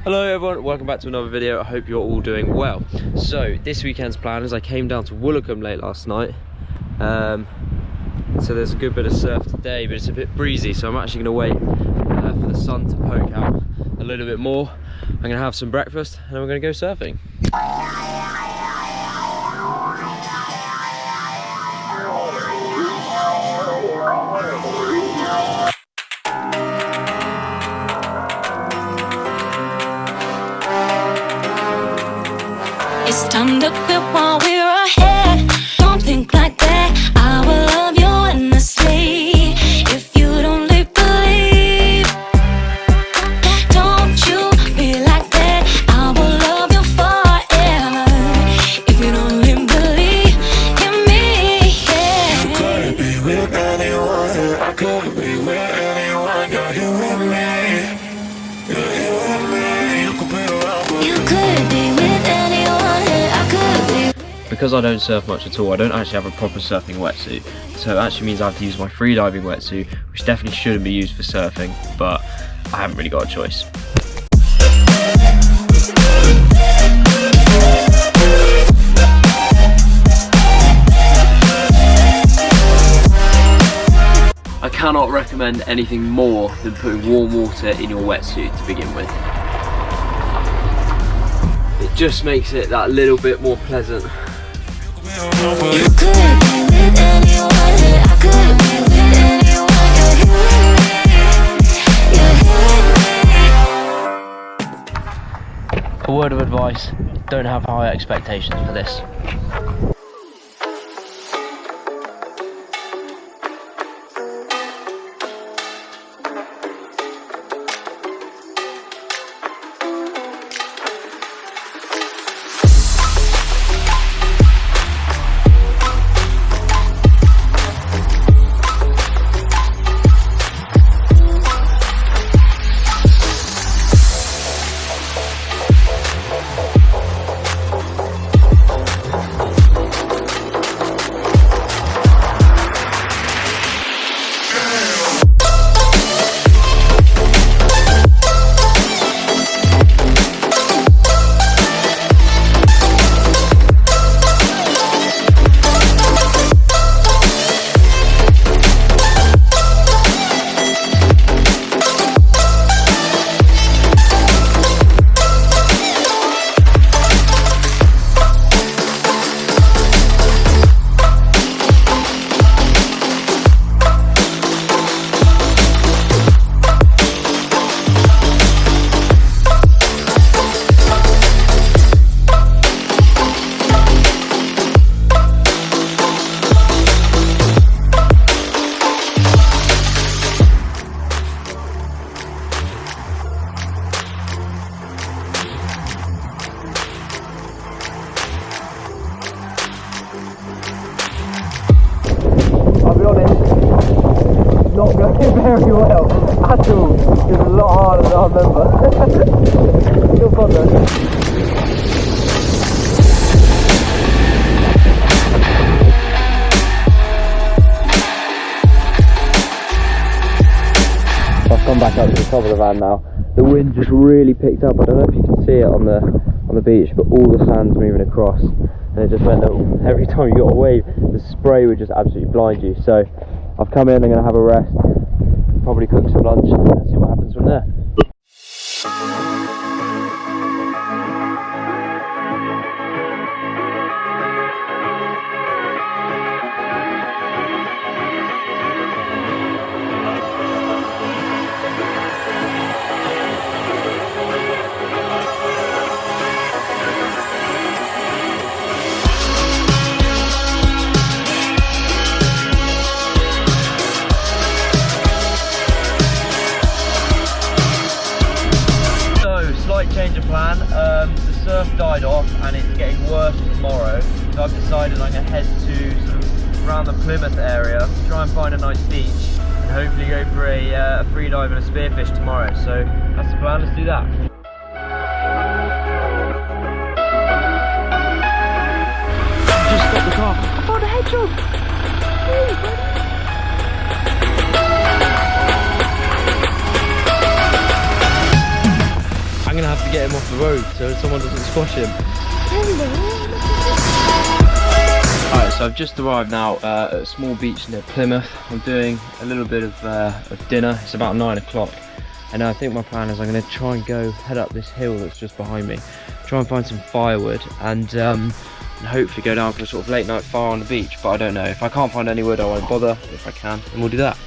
Hello everyone, welcome back to another video. I hope you're all doing well. So this weekend's plan is I came down to Woolacombe late last night. So there's a good bit of surf today, but it's a bit breezy, so I'm actually going to wait for the sun to poke out a little bit more. I'm going to have some breakfast and then we're going to go surfing. It's time to quit while we're ahead. Don't think like that. I will love you endlessly. If you don't believe, don't you be like that. I will love you forever. If you don't believe in me, yeah. You couldn't be with anyone. I couldn't be with anyone. You're here with me. You're here with me. You could be around with me. You could be with anyone. Because I don't surf much at all, I don't actually have a proper surfing wetsuit. So it actually means I have to use my freediving wetsuit, which definitely shouldn't be used for surfing, but I haven't really got a choice. I cannot recommend anything more than putting warm water in your wetsuit to begin with. It just makes it that little bit more pleasant. You could be with anyone. I could be with anyone. You're here with me. You're here with me. A word of advice, don't have high expectations for this. Not going very well at all. It's a lot harder than I remember. Still fun though. I've come back up to the top of the van now. The wind just really picked up. I don't know if you can see it on the beach, but all the sand's moving across, and it just meant that every time you got a wave, the spray would just absolutely blind you. So I've come in, I'm going to have a rest, probably cook some lunch and see what happens from there. a plan. The surf died off and it's getting worse tomorrow, so I've decided I'm going to head to sort of around the Plymouth area, try and find a nice beach, and hopefully go for a free dive and a spearfish tomorrow. So that's the plan, let's do that. Just stop the car. I found a hedgehog! I'm gonna have to get him off the road so someone doesn't squash him. Alright, so I've just arrived now at a small beach near Plymouth. I'm doing a little bit of dinner. It's about 9 o'clock. And I think my plan is I'm gonna try and head up this hill that's just behind me, try and find some firewood, and hopefully go down for a sort of late night fire on the beach. But I don't know. If I can't find any wood, I won't bother. If I can, then we'll do that.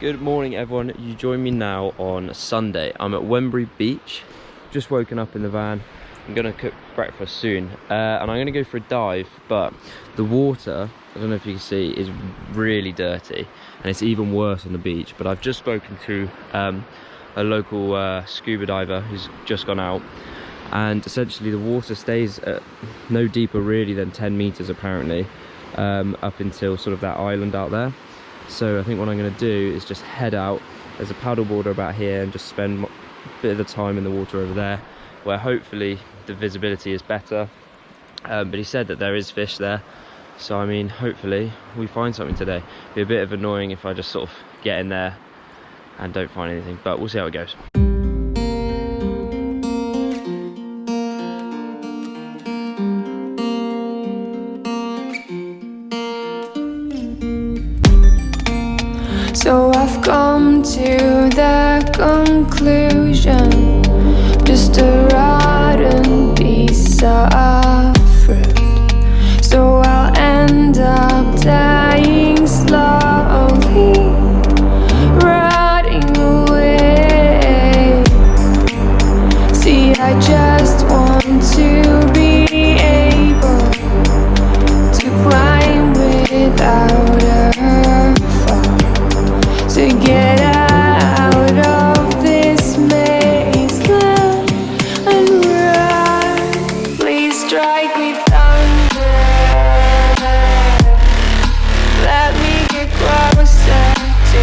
Good morning everyone, you join me now on Sunday. I'm at Wembury Beach, just woken up in the van. I'm gonna cook breakfast soon and I'm gonna go for a dive, but the water, I don't know if you can see, is really dirty and it's even worse on the beach. But I've just spoken to a local scuba diver who's just gone out, and essentially the water stays at no deeper really than 10 meters apparently, up until sort of that island out there. So I think what I'm going to do is just head out. There's a paddleboarder about here, and just spend a bit of the time in the water over there, where hopefully the visibility is better. But he said that there is fish there, so I mean hopefully we find something today. It'd be a bit of annoying if I just sort of get in there and don't find anything, but we'll see how it goes. So I've come to the conclusion, just a rotten piece of fruit. So I'll end up dying slowly, rotting away. See, I just want to be able to climb without a fall, to get out of this maze and run. Please strike me thunder, let me get closer to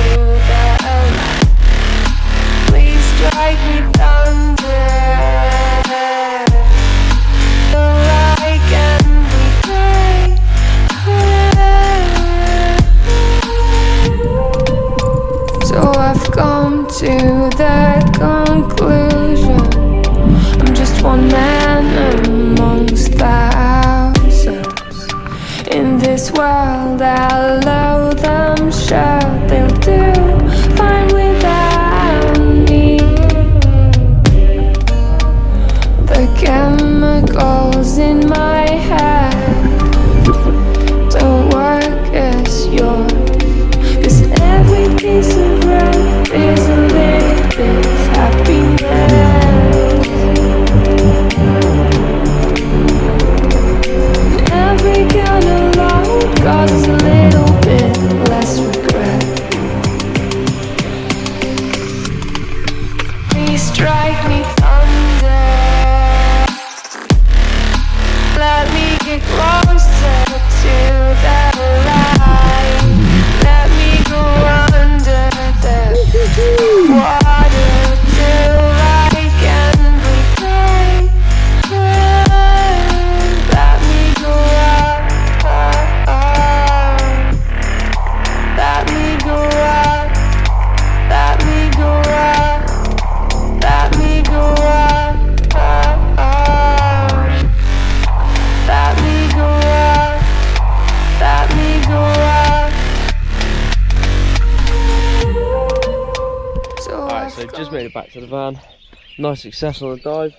the light. Please strike me thunder, so I can be free. So I've come to the conclusion, I'm just one man amongst thousands. In this world I loathe them, sure they'll do fine without me. The chemicals in my head don't work as yours, 'cause every piece of road is a little bit of happiness. Every kind of love causes a little bit less regret. Please strike me thunder, let me get closer to the light. Let me go under the water till I can breathe. Let me go up, let me go up, let me go up, let me go up, let me go up, let me go up. Alright, so just made it back to the van. Nice success on the dive.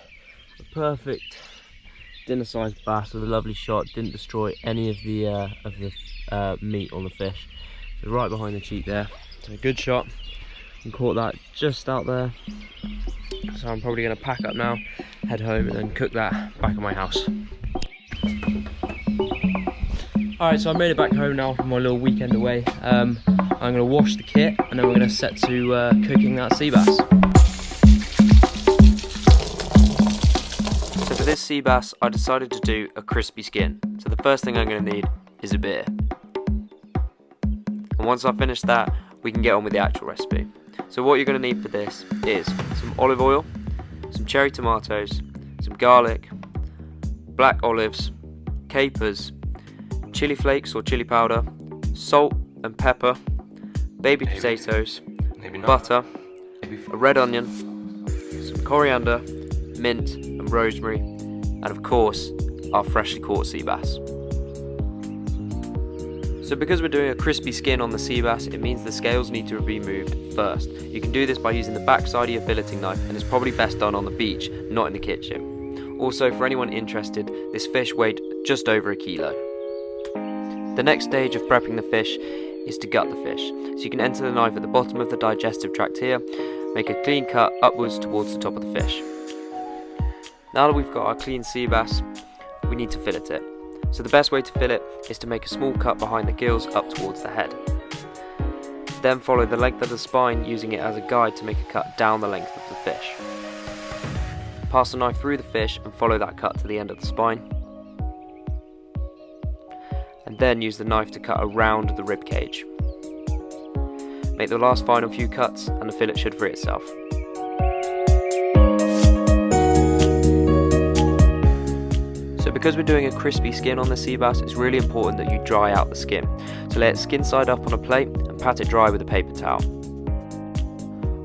perfect dinner-sized bass with a lovely shot. Didn't destroy any of the meat on the fish. So right behind the cheek there. So a good shot. And caught that just out there. So I'm probably going to pack up now, head home, and then cook that back at my house. Alright, so I made it back home now from my little weekend away. I'm going to wash the kit, and then we're going to set to cooking that sea bass. So for this sea bass, I decided to do a crispy skin. So the first thing I'm going to need is a beer. And once I've finished that, we can get on with the actual recipe. So what you're going to need for this is some olive oil, some cherry tomatoes, some garlic, black olives, capers, chili flakes or chili powder, salt and pepper, baby potatoes, butter, a red onion, some coriander, mint and rosemary, and of course our freshly caught sea bass. So because we're doing a crispy skin on the sea bass, it means the scales need to be removed first. You can do this by using the back side of your filleting knife, and it's probably best done on the beach, not in the kitchen. Also, for anyone interested, this fish weighed just over 1 kilo. The next stage of prepping the fish is to gut the fish. So you can enter the knife at the bottom of the digestive tract here, make a clean cut upwards towards the top of the fish. Now that we've got our clean sea bass, we need to fillet it. So the best way to fillet is to make a small cut behind the gills up towards the head. Then follow the length of the spine, using it as a guide to make a cut down the length of the fish. Pass the knife through the fish and follow that cut to the end of the spine. And then use the knife to cut around the rib cage. Make the last final few cuts and the fillet should free itself. So because we're doing a crispy skin on the sea bass, it's really important that you dry out the skin. So lay it skin side up on a plate and pat it dry with a paper towel.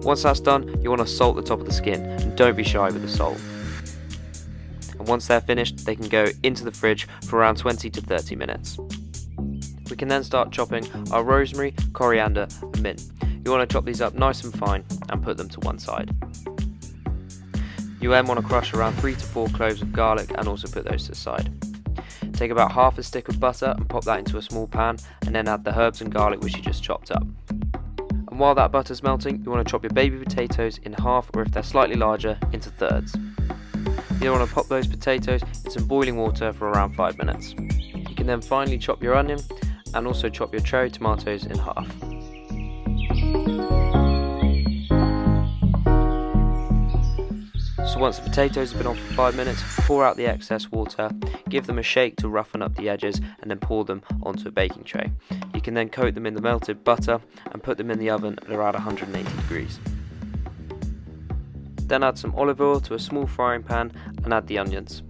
Once that's done, you want to salt the top of the skin, and don't be shy with the salt. And once they're finished, they can go into the fridge for around 20 to 30 minutes. We can then start chopping our rosemary, coriander and mint. You want to chop these up nice and fine and put them to one side. You then want to crush around 3 to 4 cloves of garlic and also put those to the side. Take about half a stick of butter and pop that into a small pan, and then add the herbs and garlic which you just chopped up. And while that butter's melting, you want to chop your baby potatoes in half, or if they're slightly larger, into thirds. You want to pop those potatoes in some boiling water for around 5 minutes. You can then finally chop your onion and also chop your cherry tomatoes in half. So once the potatoes have been on for 5 minutes, pour out the excess water, give them a shake to roughen up the edges, and then pour them onto a baking tray. You can then coat them in the melted butter and put them in the oven at around 180 degrees. Then add some olive oil to a small frying pan and add the onions.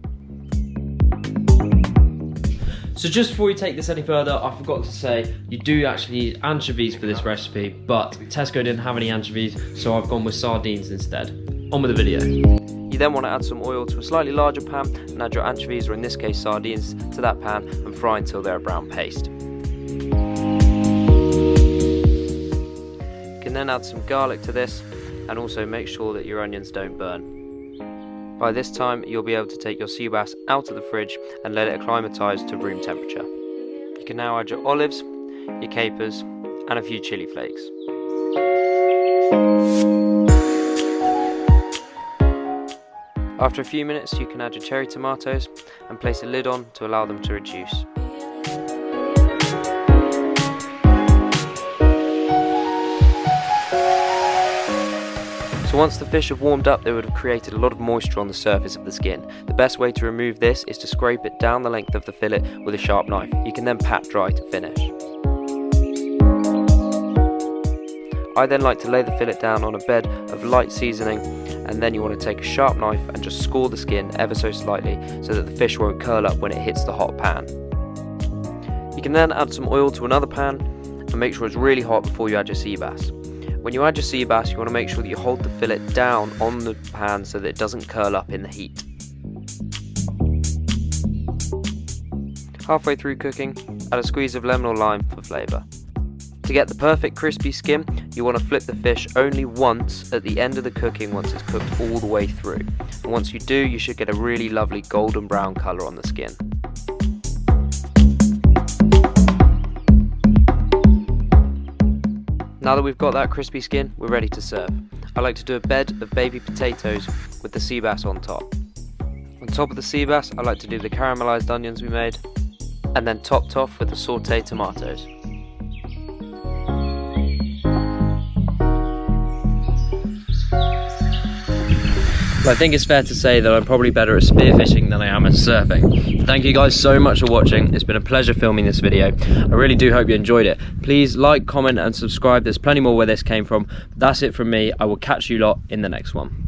So just before we take this any further, I forgot to say, you do actually need anchovies for this recipe, but Tesco didn't have any anchovies, so I've gone with sardines instead. On with the video. You then want to add some oil to a slightly larger pan and add your anchovies, or in this case sardines, to that pan and fry until they're a brown paste. You can then add some garlic to this and also make sure that your onions don't burn. By this time you'll be able to take your sea bass out of the fridge and let it acclimatise to room temperature. You can now add your olives, your capers and a few chili flakes. After a few minutes you can add your cherry tomatoes and place a lid on to allow them to reduce. So once the fish have warmed up, they would have created a lot of moisture on the surface of the skin. The best way to remove this is to scrape it down the length of the fillet with a sharp knife. You can then pat dry to finish. I then like to lay the fillet down on a bed of light seasoning, and then you want to take a sharp knife and just score the skin ever so slightly so that the fish won't curl up when it hits the hot pan. You can then add some oil to another pan and make sure it's really hot before you add your sea bass. When you add your sea bass, you want to make sure that you hold the fillet down on the pan so that it doesn't curl up in the heat. Halfway through cooking, add a squeeze of lemon or lime for flavour. To get the perfect crispy skin, you want to flip the fish only once at the end of the cooking once it's cooked all the way through. And once you do, you should get a really lovely golden brown colour on the skin. Now that we've got that crispy skin, we're ready to serve. I like to do a bed of baby potatoes with the sea bass on top. On top of the sea bass, I like to do the caramelised onions we made, and then topped off with the sauté tomatoes. I think it's fair to say that I'm probably better at spearfishing than I am at surfing. Thank you guys so much for watching. It's been a pleasure filming this video. I really do hope you enjoyed it. Please like, comment and subscribe. There's plenty more where this came from. That's it from me. I will catch you lot in the next one.